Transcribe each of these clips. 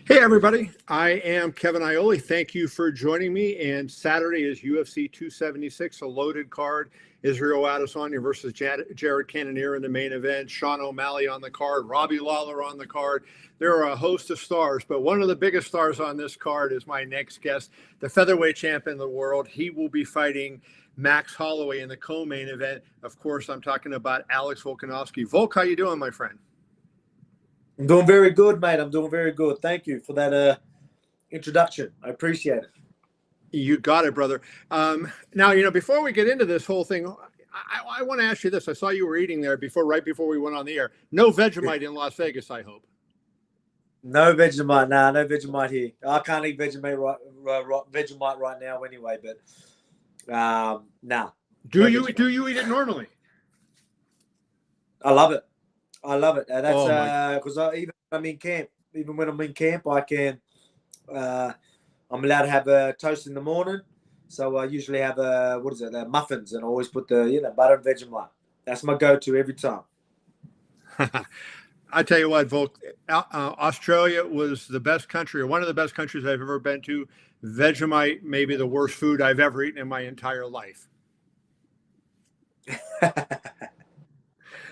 Hey everybody, I am Kevin Iole. Thank you for joining me. And Saturday is UFC 276, a loaded card. Israel Adesanya versus Jared Cannonier in the main event. Sean O'Malley on the card. Robbie Lawler on the card. There are a host of stars, but one of the biggest stars on this card is my next guest, the featherweight champion of the world. He will be fighting Max Holloway in the co-main event. Of course, I'm talking about Alex Volkanovski. Volk, how you doing, my friend? I'm doing very good, mate. I'm doing very good. Thank you for that introduction. I appreciate it. You got it, brother. Now, before we get into this whole thing, I want to ask you this. I saw you were eating there right before we went on the air. No Vegemite in Las Vegas, I hope. No Vegemite, no Vegemite here. I can't eat Vegemite right now anyway, but nah. Do you eat it normally? I love it. That's because even when I'm in camp, I can. I'm allowed to have a toast in the morning, so I usually have the muffins, and I always put the butter and Vegemite. That's my go-to every time. I tell you what, Volk, Australia was the best country, or one of the best countries I've ever been to. Vegemite may be the worst food I've ever eaten in my entire life.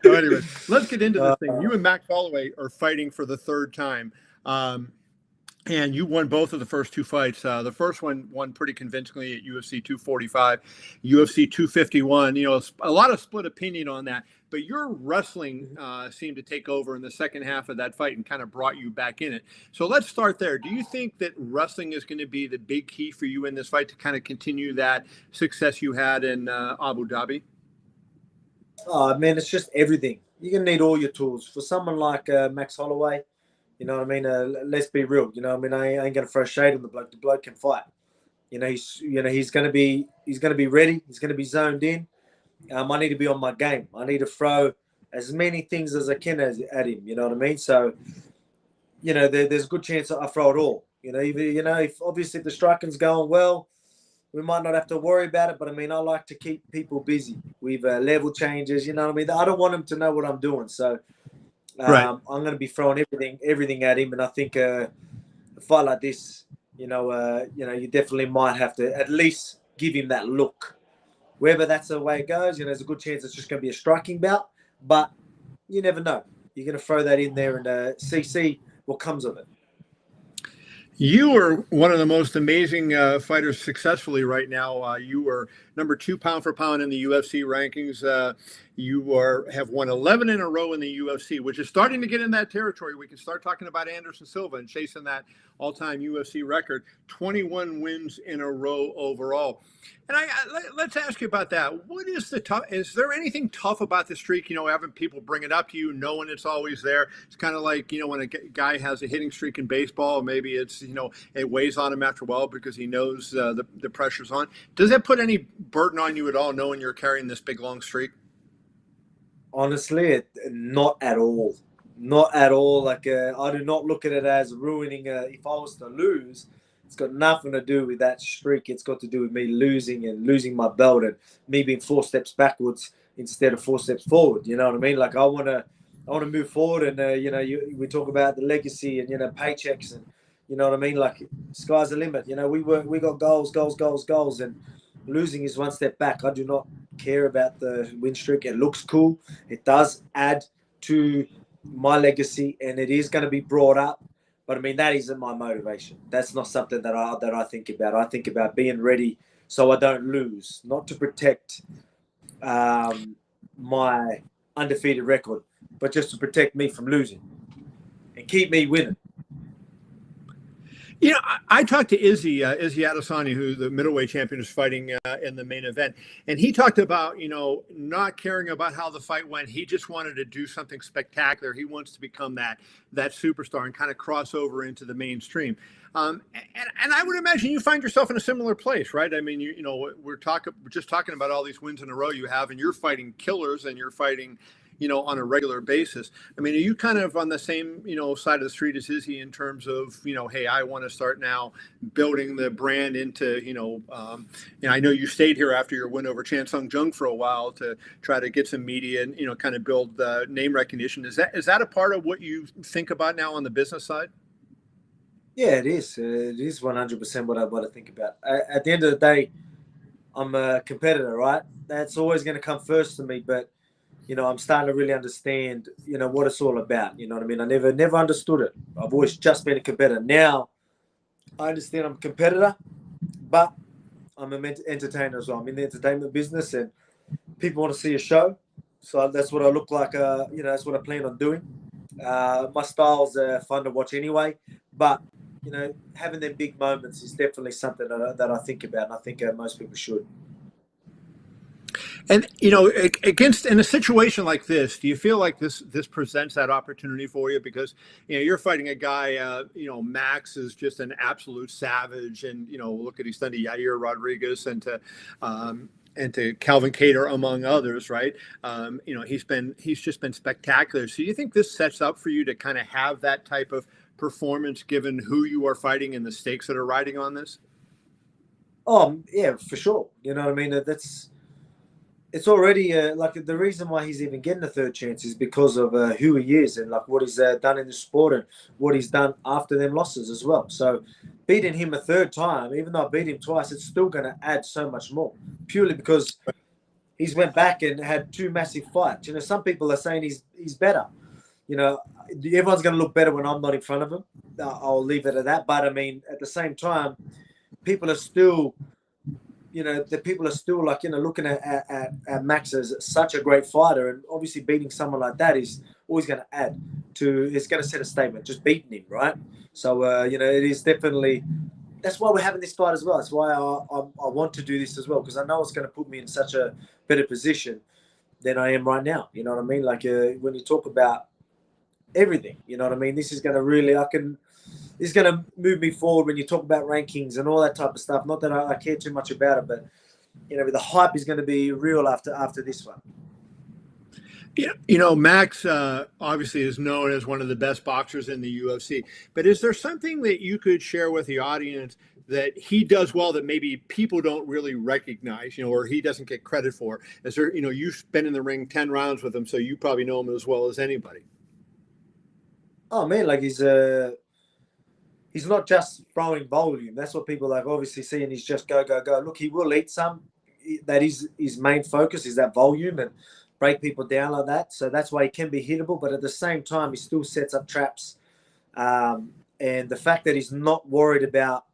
So anyway, let's get into this thing. You and Max Holloway are fighting for the third time. And you won both of the first two fights. The first one won pretty convincingly at UFC 245, UFC 251. A lot of split opinion on that. But your wrestling seemed to take over in the second half of that fight and kind of brought you back in it. So let's start there. Do you think that wrestling is going to be the big key for you in this fight to kind of continue that success you had in Abu Dhabi? Oh, man, it's just everything. You're going to need all your tools. For someone like Max Holloway, you know what I mean? Let's be real. You know what I mean? I ain't going to throw shade on the bloke. The bloke can fight. He's going to be ready. He's going to be zoned in. I need to be on my game. I need to throw as many things as I can at him. You know what I mean? So, there's a good chance that I throw it all. If obviously the striking's going well, we might not have to worry about it, but I mean, I like to keep people busy with level changes. You know what I mean? I don't want them to know what I'm doing, so Right. I'm going to be throwing everything at him. And I think a fight like this, you definitely might have to at least give him that look. Whether that's the way it goes, there's a good chance it's just going to be a striking bout, but you never know. You're going to throw that in there and see what comes of it. You are one of the most amazing fighters successfully right now. You are number 2 pound for pound in the UFC rankings. You have won 11 in a row in the UFC, which is starting to get in that territory. We can start talking about Anderson Silva and chasing that all-time UFC record. 21 wins in a row overall. And let's ask you about that. What is is there anything tough about the streak? Having people bring it up to you, knowing it's always there. It's kind of like, when a guy has a hitting streak in baseball, maybe it's, it weighs on him after a while because he knows the pressure's on. Does that put any burden on you at all, knowing you're carrying this big, long streak? Honestly, not at all. Not at all. Like, I do not look at it as ruining. If I was to lose, it's got nothing to do with that streak. It's got to do with me losing my belt and me being 4 steps backwards instead of 4 steps forward. You know what I mean? Like, I want to move forward, and we talk about the legacy and paychecks, and you know what I mean. Like, sky's the limit. We got goals, and losing is 1 step back. I do not care about the win streak. It looks cool. It does add to my legacy, and it is going to be brought up. But I mean, that isn't my motivation. That's not something that I think about. I think about being ready so I don't lose, not to protect my undefeated record, but just to protect me from losing and keep me winning. I talked to Izzy Adesanya, who the middleweight champion is fighting in the main event. And he talked about, not caring about how the fight went. He just wanted to do something spectacular. He wants to become that superstar and kind of cross over into the mainstream. And I would imagine you find yourself in a similar place, right? I mean, we're just talking about all these wins in a row you have, and you're fighting killers and you're fighting on a regular basis. I mean, are you kind of on the same, side of the street as is he in terms of, hey, I want to start now building the brand into, I know you stayed here after your win over Sung Jung for a while to try to get some media and, kind of build name recognition. Is that a part of what you think about now on the business side? Yeah, it is. It is 100% what I think about. At the end of the day, I'm a competitor, right? That's always going to come first to me. But I'm starting to really understand, what it's all about. You know what I mean? I never understood it. I've always just been a competitor. Now I understand I'm a competitor, but I'm an entertainer as well. I'm in the entertainment business, and people want to see a show. So that's what I look like. That's what I plan on doing. My style's fun to watch anyway, but having them big moments is definitely something that I think about, and I think most people should. And against in a situation like this, do you feel like this presents that opportunity for you? Because you're fighting a guy. Max is just an absolute savage, and look at he's done to Yair Rodriguez and to Calvin Cater, among others, right? He's just been spectacular. So you think this sets up for you to kind of have that type of performance, given who you are fighting and the stakes that are riding on this? Oh yeah, for sure. You know what I mean? It's already like the reason why he's even getting a third chance is because of who he is and like what he's done in the sport and what he's done after them losses as well. So beating him a third time, even though I beat him twice, it's still going to add so much more, purely because he's went back and had two massive fights. Some people are saying he's better. Everyone's going to look better when I'm not in front of him. I'll leave it at that. But I mean, at the same time, people are still like, looking at Max as such a great fighter. And obviously beating someone like that is always going to add to, it's going to set a statement, just beating him, right? So, it is definitely, that's why we're having this fight as well. That's why I want to do this as well, because I know it's going to put me in such a better position than I am right now. You know what I mean? Like when you talk about everything, you know what I mean? This is going to really, it's going to move me forward when you talk about rankings and all that type of stuff. Not that I care too much about it, but the hype is going to be real after this one. Max obviously is known as one of the best boxers in the UFC. But is there something that you could share with the audience that he does well that maybe people don't really recognize, or he doesn't get credit for? Is there, you've been in the ring 10 rounds with him, so you probably know him as well as anybody. Oh man, like he's not just throwing volume. That's what people like obviously see, and he's just go, go, go. Look, he will eat some. That is his main focus, is that volume and break people down like that. So that's why he can be hittable. But at the same time, he still sets up traps. And the fact that he's not worried about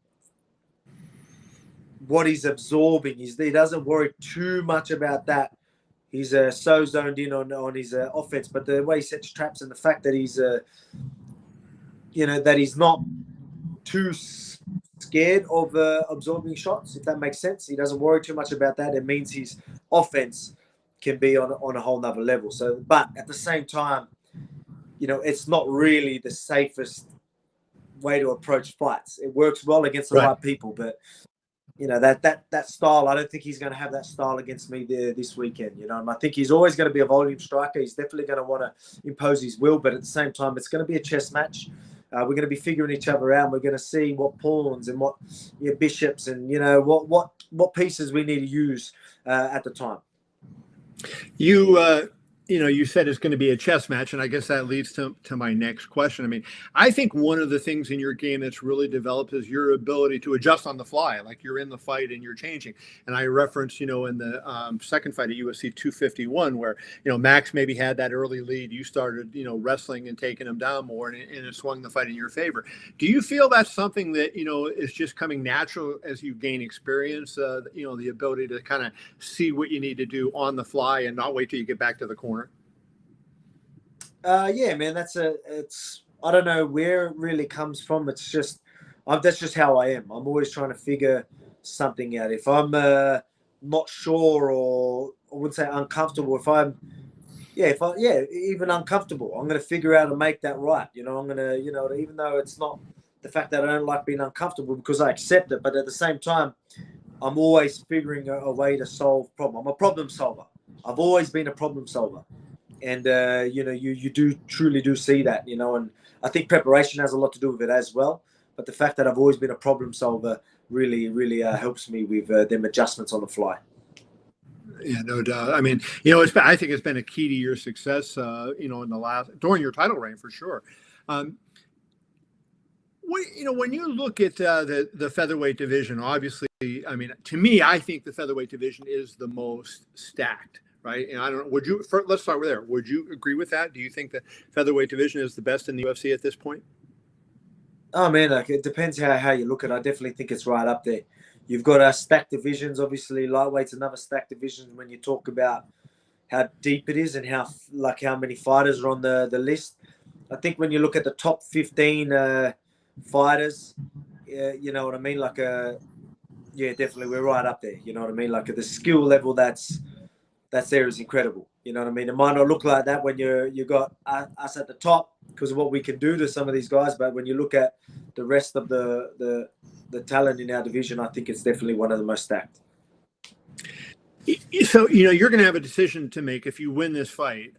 what he's absorbing, he doesn't worry too much about that. He's so zoned in on his offense. But the way he sets traps and the fact that he's, that he's not too scared of absorbing shots, if that makes sense. He doesn't worry too much about that. It means his offense can be on a whole nother level. So, but at the same time, it's not really the safest way to approach fights. It works well against the right people, but that style, I don't think he's going to have that style against me this weekend. I think he's always going to be a volume striker. He's definitely going to want to impose his will, but at the same time, it's going to be a chess match. We're going to be figuring each other out. We're going to see what pawns and what bishops and what pieces we need to use at the time. You said it's going to be a chess match, and I guess that leads to my next question. I mean, I think one of the things in your game that's really developed is your ability to adjust on the fly. Like you're in the fight and you're changing. And I referenced, in the second fight at UFC 251, where, Max maybe had that early lead. You started, wrestling and taking him down more, and it swung the fight in your favor. Do you feel that's something that, is just coming natural as you gain experience, the ability to kind of see what you need to do on the fly and not wait till you get back to the corner? Yeah, man, I don't know where it really comes from. It's just, that's just how I am. I'm always trying to figure something out. If I'm not sure, or I would say uncomfortable, even uncomfortable, I'm going to figure out and make that right. I'm going to, even though it's not the fact that I don't like being uncomfortable, because I accept it, but at the same time, I'm always figuring a way to solve problem. I'm a problem solver. I've always been a problem solver. And, you do truly see that, and I think preparation has a lot to do with it as well. But the fact that I've always been a problem solver really helps me with them adjustments on the fly. Yeah, no doubt. I mean, I think it's been a key to your success, during your title reign for sure. when you look at the featherweight division, obviously, I mean, to me, I think the featherweight division is the most stacked, right? And I don't know, let's start with there. Would you agree with that? Do you think the featherweight division is the best in the UFC at this point? Oh man, like it depends how you look at it. I definitely think it's right up there. You've got stacked divisions, obviously. Lightweight's another stacked division when you talk about how deep it is and how many fighters are on the list. I think when you look at the top 15 fighters, you know what I mean? Yeah, definitely we're right up there. You know what I mean? Like the skill level that's there is incredible. You know what I mean? It might not look like that when you got us at the top because of what we can do to some of these guys, but when you look at the rest of the talent in our division, I think it's definitely one of the most stacked. So, you're going to have a decision to make if you win this fight.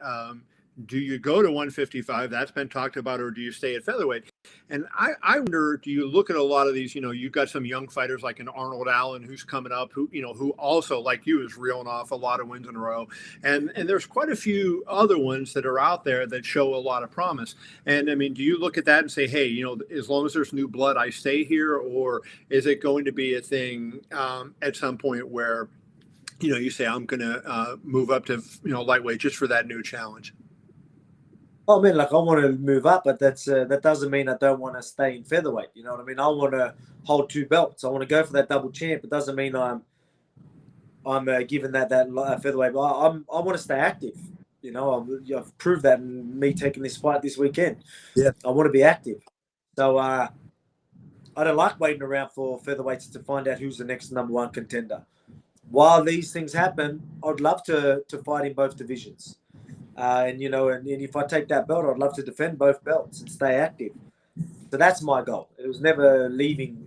Do you go to 155? That's been talked about, or do you stay at featherweight? And I wonder, do you look at a lot of these, you've got some young fighters like an Arnold Allen who's coming up, who also, like you, is reeling off a lot of wins in a row. And there's quite a few other ones that are out there that show a lot of promise. And I mean, do you look at that and say, hey, as long as there's new blood, I stay here? Or is it going to be a thing at some point where, you say, I'm going to move up to, lightweight just for that new challenge? Oh man, like I want to move up, but that doesn't mean I don't want to stay in featherweight. You know what I mean? I want to hold 2 belts. I want to go for that double champ. It doesn't mean I'm given that featherweight. But I want to stay active. I've proved that in me taking this fight this weekend. Yeah, I want to be active. So I don't like waiting around for featherweights to find out who's the next #1 contender. While these things happen, I'd love to fight in both divisions. And if I take that belt, I'd love to defend both belts and stay active. So that's my goal. It was never leaving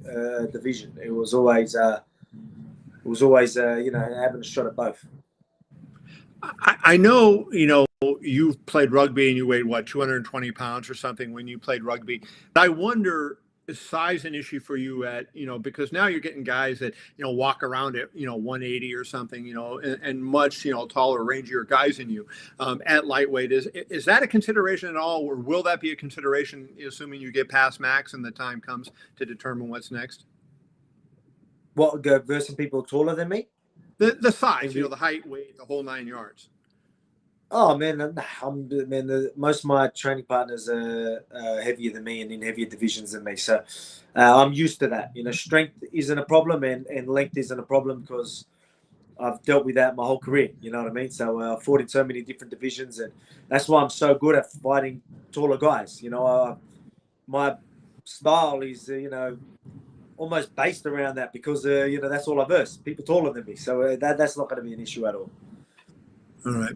division. It was always having a shot at both. I know, you played rugby and you weighed 220 pounds or something when you played rugby. I wonder, is size an issue for you because now you're getting guys that, walk around at, 180 or something, and much, taller, rangier guys than you at lightweight. Is that a consideration at all? Or will that be a consideration, assuming you get past Max and the time comes to determine what's next? What, go versus people taller than me? The size, the height, weight, the whole 9 yards. Oh man, most of my training partners are heavier than me and in heavier divisions than me, so I'm used to that. Strength isn't a problem and length isn't a problem because I've dealt with that my whole career. You know what I mean? So I've fought in so many different divisions, and that's why I'm so good at fighting taller guys. My style is almost based around that because that's all I verse, people taller than me. So that's not going to be an issue at all. All right.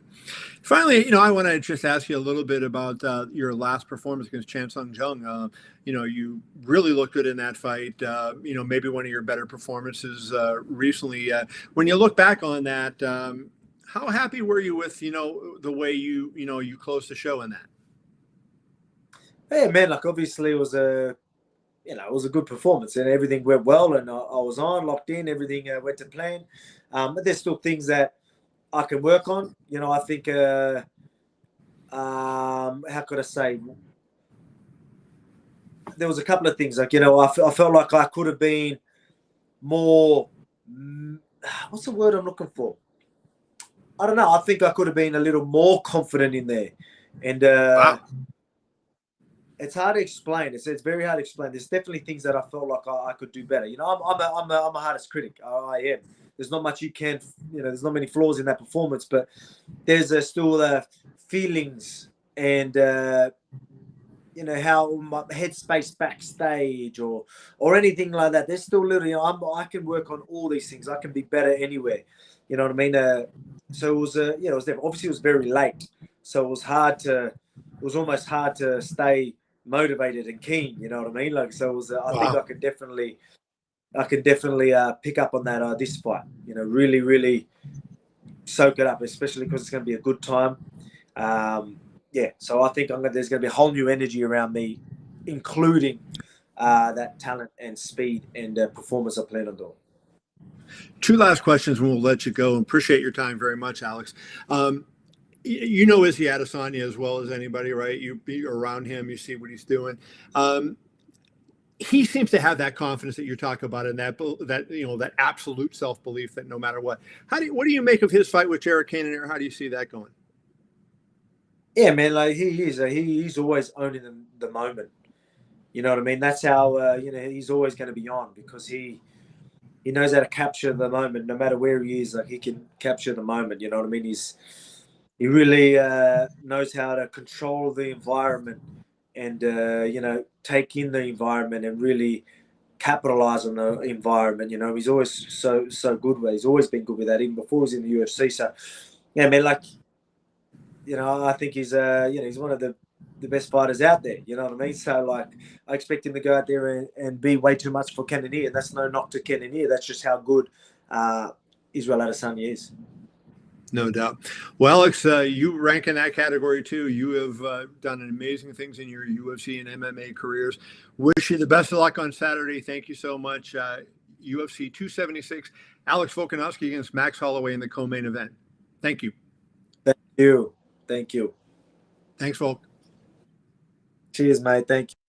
Finally, I want to just ask you a little bit about your last performance against Sung Jung. You really looked good in that fight. Maybe one of your better performances recently. When you look back on that, how happy were you with the way you closed the show in that? Yeah, man. Like obviously it was a good performance and everything went well and I was locked in. Everything went to plan. But there's still things that I can work on. I think, how could I say? There was a couple of things like, I felt like I could have been more, what's the word I'm looking for? I don't know. I think I could have been a little more confident in there. And Wow. It's hard to explain. It's very hard to explain. There's definitely things that I felt like I could do better. I'm a hardest critic. I am. There's not much you can, there's not many flaws in that performance, but there's still feelings and, how my headspace backstage or anything like that. There's still little, I can work on all these things. I can be better anywhere. You know what I mean? So it was, it was different. Obviously it was very late. So it was almost hard to stay motivated and keen. You know what I mean? Like, so it was, I think I could definitely pick up on that this fight. Really, really soak it up, especially because it's going to be a good time. So I think there's going to be a whole new energy around me, including that talent and speed and performance I plan on doing. 2 last questions, and we'll let you go. Appreciate your time very much, Alex. Izzy Adesanya as well as anybody, right? You be around him, you see what he's doing. he seems to have that confidence that you're talking about, and that absolute self-belief that no matter what. What do you make of his fight with Jared Cannonier? How do you see that going? Yeah, man, like he's always owning the moment. You know what I mean? That's how he's always going to be on, because he knows how to capture the moment, no matter where he is. Like, he can capture the moment. You know what I mean? He really knows how to control the environment and take in the environment and really capitalize on the environment. You know, he's always so good with it. He's always been good with that, even before he was in the UFC. So yeah, man, like, I think he's he's one of the best fighters out there. You know what I mean? So, like, I expect him to go out there and be way too much for Cannonier. That's no knock to Cannonier. That's just how good Israel Adesanya is. No doubt. Well, Alex, you rank in that category too. You have done amazing things in your UFC and MMA careers. Wish you the best of luck on Saturday. Thank you so much. UFC 276, Alex Volkanovski against Max Holloway in the co-main event. Thank you. Thank you. Thank you. Thanks, Volk. Cheers, mate. Thank you.